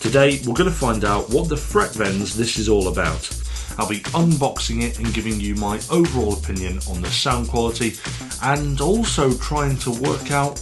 Today we're going to find out what the FREKVENS this is all about. I'll be unboxing it and giving you my overall opinion on the sound quality, and also trying to work out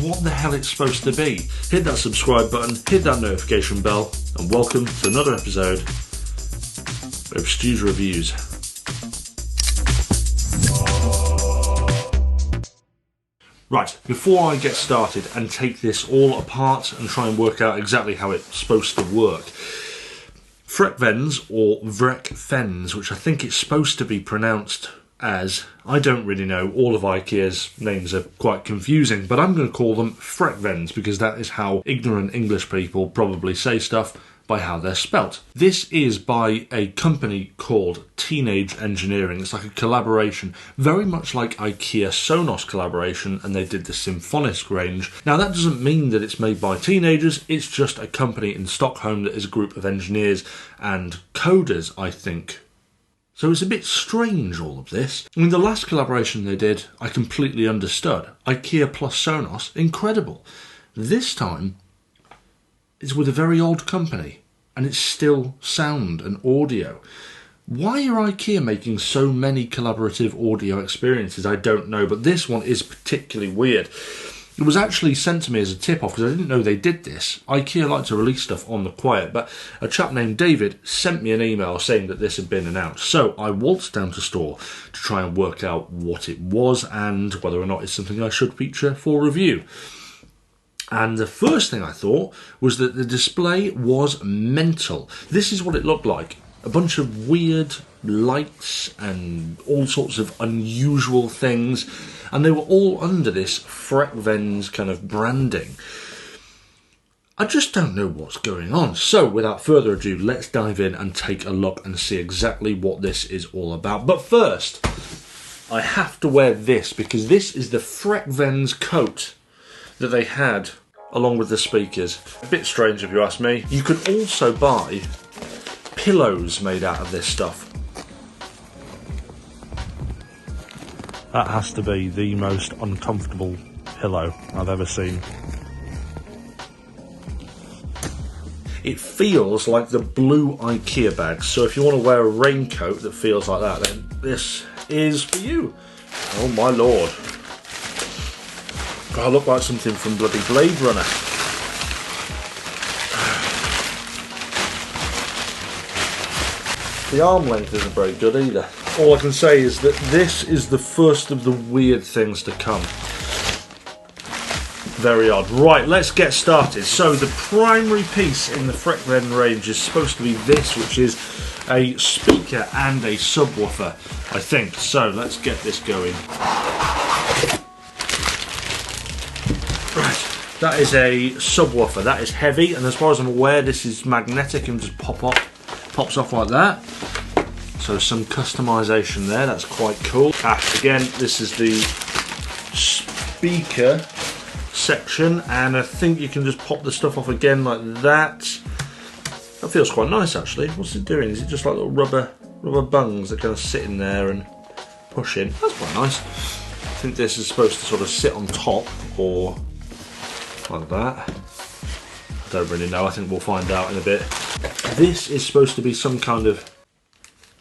what the hell it's supposed to be. Hit that subscribe button, hit that notification bell, and welcome to another episode of STU'S Reviews. Right, before I get started and take this all apart and try and work out exactly how it's supposed to work, FREKVENS, or FREKVENS, which I think it's supposed to be pronounced as, I don't really know, all of Ikea's names are quite confusing, but I'm going to call them FREKVENS because that is how ignorant English people probably say stuff, by how they're spelt. This is by a company called Teenage Engineering. It's like a collaboration, very much like Ikea Sonos collaboration, and they did the Symfonisk range. Now that doesn't mean that it's made by teenagers, it's just a company in Stockholm that is a group of engineers and coders, I think. So it's a bit strange, all of this. I mean, the last collaboration they did, I completely understood. Ikea plus Sonos, incredible. This time, it's with a very odd company, and it's still sound and audio. Why are Ikea making so many collaborative audio experiences? I don't know, but this one is particularly weird. It was actually sent to me as a tip-off because I didn't know they did this. Ikea like to release stuff on the quiet, but a chap named David sent me an email saying that this had been announced. So I waltzed down to store to try and work out what it was and whether or not it's something I should feature for review. And the first thing I thought was that the display was mental. This is what it looked like. A bunch of weird lights and all sorts of unusual things. And they were all under this FREKVENS kind of branding. I just don't know what's going on. So without further ado, let's dive in and take a look and see exactly what this is all about. But first, I have to wear this because this is the FREKVENS coat that they had along with the speakers. A bit strange if you ask me. You could also buy pillows made out of this stuff. That has to be the most uncomfortable pillow I've ever seen. It feels like the blue Ikea bags, so if you want to wear a raincoat that feels like that, then this is for you. Oh my lord. I look like something from bloody Blade Runner. The arm length isn't very good either. All I can say is that this is the first of the weird things to come. Very odd. Right, let's get started. So the primary piece in the FREKVENS range is supposed to be this, which is a speaker and a subwoofer, I think. So let's get this going. Right, that is a subwoofer. That is heavy, and as far as I'm aware, this is magnetic and just pops off like that. So some customization there. That's quite cool. Again, this is the speaker section, and I think you can just pop the stuff off again like that. That feels quite nice, actually. What's it doing? Is it just like little rubber bungs that kind of sit in there and push in? That's quite nice. I think this is supposed to sort of sit on top, or like that. I don't really know, I think we'll find out in a bit. This is supposed to be some kind of...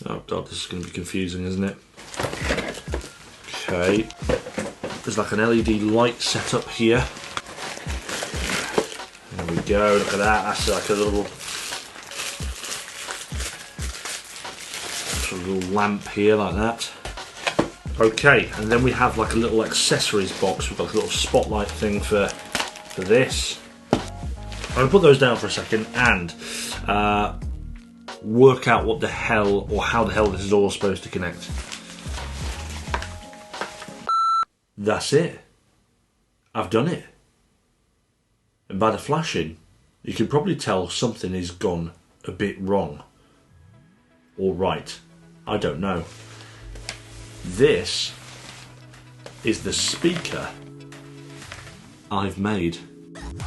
Oh god, this is going to be confusing, isn't it? Okay. There's like an LED light set up here. There we go, look at that, that's like a little lamp here like that. Okay, and then we have like a little accessories box with like a little spotlight thing for this. I'm going to put those down for a second and work out what the hell, or how the hell this is all supposed to connect. That's it. I've done it. And by the flashing, you can probably tell something has gone a bit wrong. Or right. I don't know. This is the speaker I've made.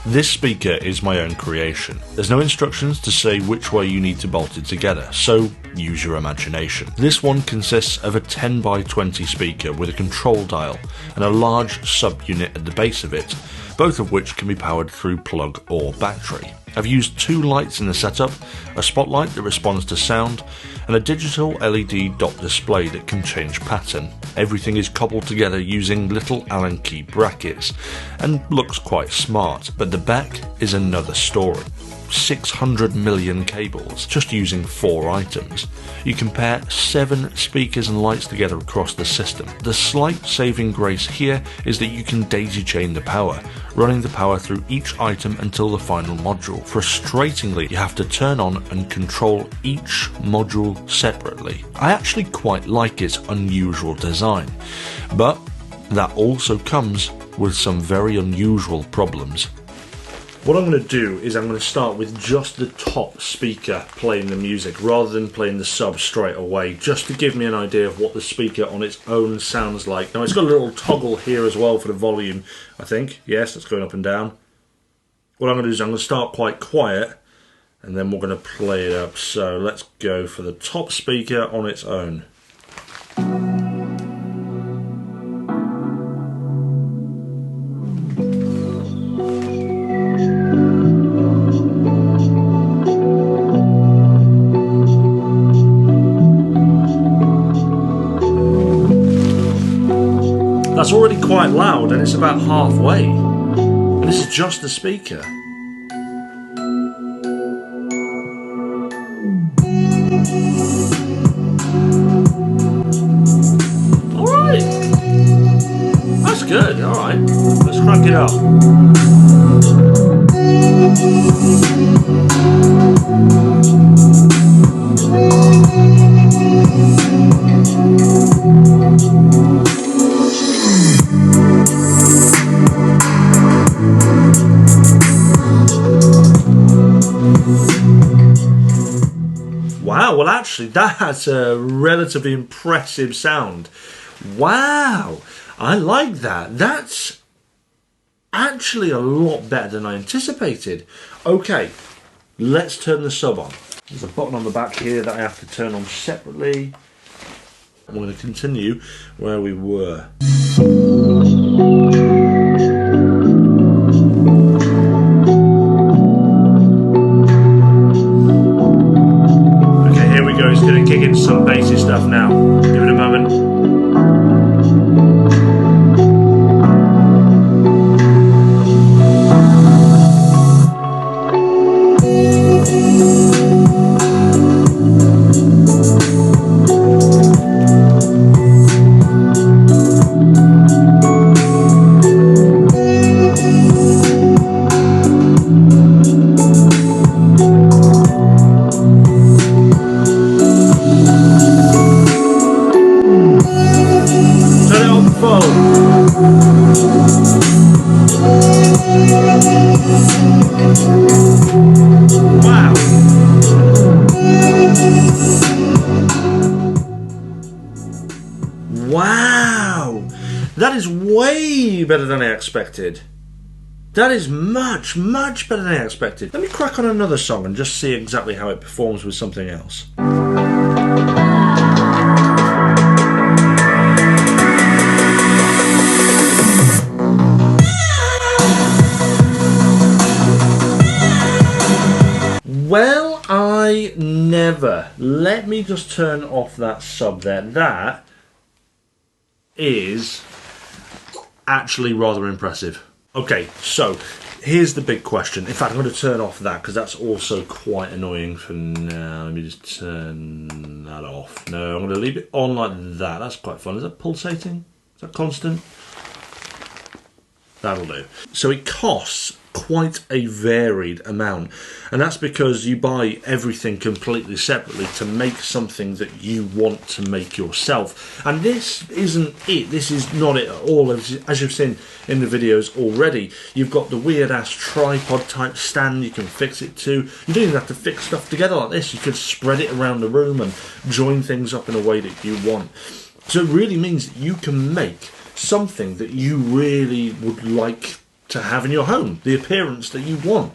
This speaker is my own creation. There's no instructions to say which way you need to bolt it together, so use your imagination. This one consists of a 10x20 speaker with a control dial and a large sub-unit at the base of it, both of which can be powered through plug or battery. I've used 2 lights in the setup, a spotlight that responds to sound, and a digital LED dot display that can change pattern. Everything is cobbled together using little Allen key brackets, and looks quite smart, but the back is another story. 600 million cables, just using 4 items. You can pair 7 speakers and lights together across the system. The slight saving grace here is that you can daisy chain the power, running the power through each item until the final module. Frustratingly, you have to turn on and control each module separately. I actually quite like its unusual design, but that also comes with some very unusual problems. What I'm going to do is I'm going to start with just the top speaker playing the music rather than playing the sub straight away, just to give me an idea of what the speaker on its own sounds like. Now it's got a little toggle here as well for the volume, I think. Yes, that's going up and down. What I'm going to do is I'm going to start quite quiet and then we're going to play it up. So let's go for the top speaker on its own. That's already quite loud and it's about halfway. And this is just the speaker. Alright. That's good, alright. Let's crank it up. Wow, well actually that's a relatively impressive sound. Wow, I like that. That's actually a lot better than I anticipated. Okay, let's turn the sub on. There's a button on the back here that I have to turn on separately. I'm going to continue where we were. It's going to kick in some bassy stuff now. Give it a moment. Wow. Wow. That is way better than I expected. That is much, much better than I expected. Let me crack on another song and just see exactly how it performs with something else. Well, I never. Let me just turn off that sub there. That is actually rather impressive. Okay, so here's the big question. In fact, I'm going to turn off that because that's also quite annoying for now. Let me just turn that off. No, I'm going to leave it on like that. That's quite fun. Is that pulsating? Is that constant? That'll do. So it costs quite a varied amount, and that's because you buy everything completely separately to make something that you want to make yourself. And this isn't it. This is not it at all. As you've seen in the videos already, you've got the weird ass tripod type stand you can fix it to. You don't even have to fix stuff together like this. You could spread it around the room and join things up in a way that you want. So it really means that you can make something that you really would like to have in your home, the appearance that you want.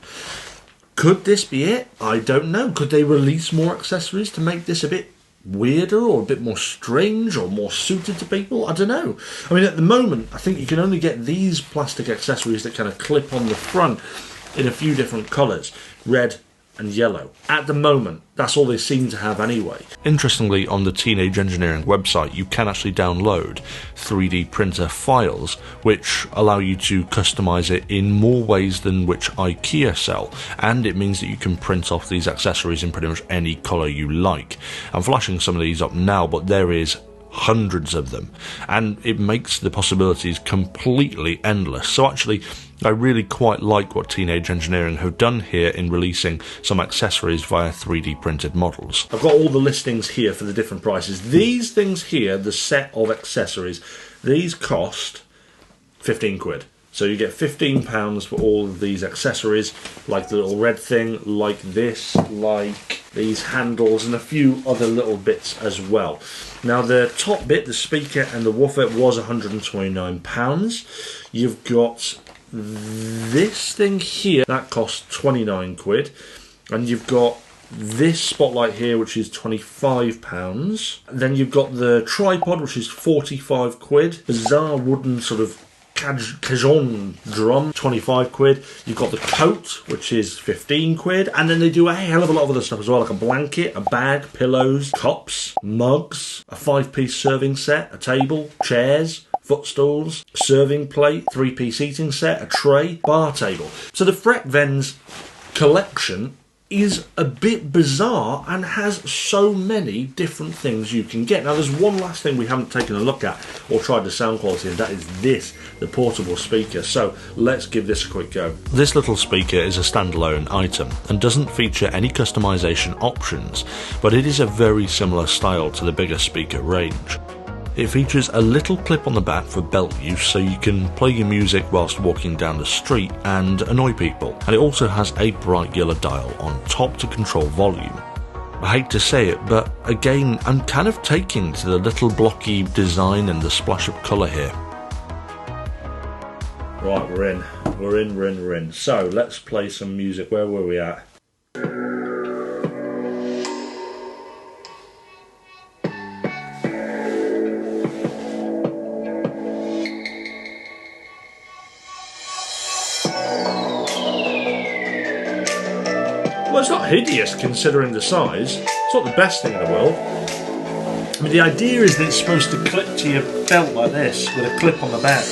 Could this be it? I don't know. Could they release more accessories to make this a bit weirder or a bit more strange or more suited to people? I don't know. I mean, at the moment, I think you can only get these plastic accessories that kind of clip on the front. in a few different colours, red and yellow. At the moment, that's all they seem to have anyway. Interestingly, on the Teenage Engineering website, you can actually download 3D printer files, which allow you to customise it in more ways than which Ikea sell, and it means that you can print off these accessories in pretty much any colour you like. I'm flashing some of these up now, but there is hundreds of them, and it makes the possibilities completely endless. So actually, I really quite like what Teenage Engineering have done here in releasing some accessories via 3D printed models. I've got all the listings here for the different prices. These things here, the set of accessories, these cost 15 quid. So you get £15 for all of these accessories, like the little red thing, like this, like these handles, and a few other little bits as well. Now the top bit, the speaker and the woofer, was £129. You've got this thing here, that costs 29 quid. And you've got this spotlight here, which is £25. Then you've got the tripod, which is 45 quid. Bizarre wooden sort of cajon drum, 25 quid. You've got the coat, which is 15 quid. And then they do a hell of a lot of other stuff as well, like a blanket, a bag, pillows, cups, mugs, a 5-piece serving set, a table, chairs, footstools, serving plate, 3-piece eating set, a tray, bar table. So the FREKVENS collection is a bit bizarre and has so many different things you can get. Now there's one last thing we haven't taken a look at or tried the sound quality, and that is this, the portable speaker. So let's give this a quick go. This little speaker is a standalone item and doesn't feature any customization options, but it is a very similar style to the bigger speaker range. It features a little clip on the back for belt use, so you can play your music whilst walking down the street and annoy people. And it also has a bright yellow dial on top to control volume. I hate to say it, but again, I'm kind of taking to the little blocky design and the splash of colour here. Right, we're in. So let's play some music. Where were we at? Well, it's not hideous considering the size. It's not the best thing in the world. I mean, the idea is that it's supposed to clip to your belt like this, with a clip on the back.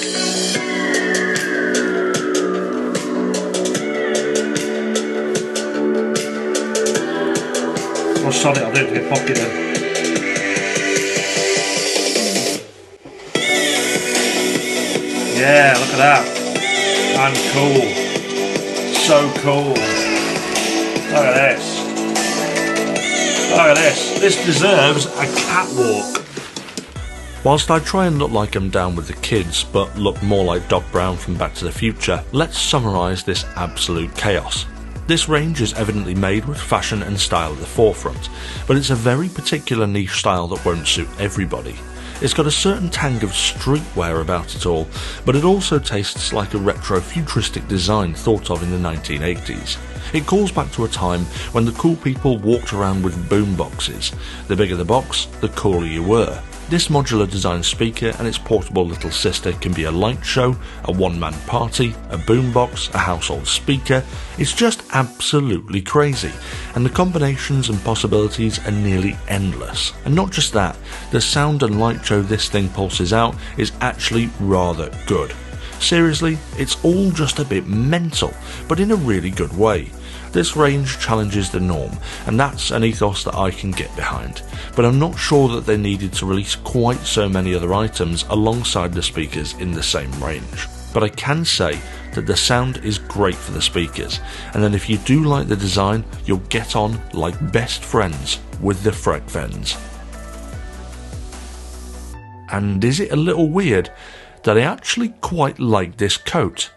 Well, sod it, I'll do it to your pocket then. Yeah, look at that. And cool. So cool. Look at this. Look at this. This deserves a catwalk. Whilst I try and look like I'm down with the kids, but look more like Doc Brown from Back to the Future, let's summarise this absolute chaos. This range is evidently made with fashion and style at the forefront, but it's a very particular niche style that won't suit everybody. It's got a certain tang of streetwear about it all, but it also tastes like a retro-futuristic design thought of in the 1980s. It calls back to a time when the cool people walked around with boom boxes. The bigger the box, the cooler you were. This modular design speaker and its portable little sister can be a light show, a one-man party, a boombox, a household speaker. It's just absolutely crazy, and the combinations and possibilities are nearly endless. And not just that, the sound and light show this thing pulses out is actually rather good. Seriously, it's all just a bit mental, but in a really good way. This range challenges the norm, and that's an ethos that I can get behind, but I'm not sure that they needed to release quite so many other items alongside the speakers in the same range. But I can say that the sound is great for the speakers, and then if you do like the design, you'll get on like best friends with the FREKVENS. And is it a little weird that I actually quite like this coat?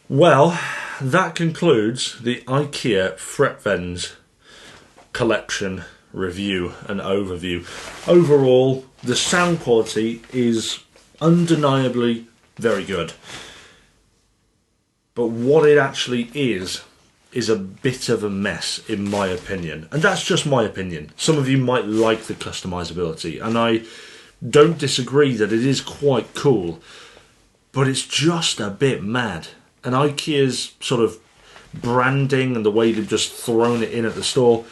Well, that concludes the Ikea FREKVENS collection review and overview. Overall, the sound quality is undeniably very good. But what it actually is a bit of a mess, in my opinion. And that's just my opinion. Some of you might like the customizability, and I don't disagree that it is quite cool. but it's just a bit mad. And Ikea's sort of branding and the way they've just thrown it in at the store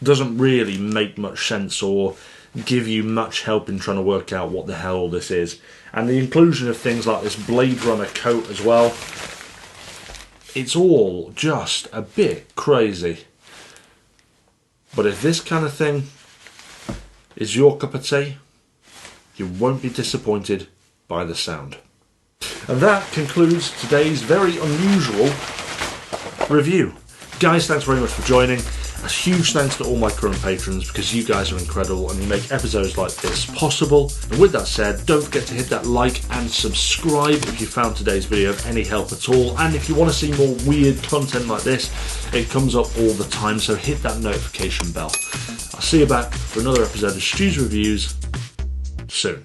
doesn't really make much sense or give you much help in trying to work out what the hell this is. And the inclusion of things like this Blade Runner coat as well, it's all just a bit crazy. But if this kind of thing is your cup of tea, you won't be disappointed by the sound. And that concludes today's very unusual review. Guys, thanks very much for joining. A huge thanks to all my current patrons, because you guys are incredible and you make episodes like this possible. And with that said, don't forget to hit that like and subscribe if you found today's video of any help at all. And if you want to see more weird content like this, it comes up all the time, so hit that notification bell. I'll see you back for another episode of STU'S Reviews soon.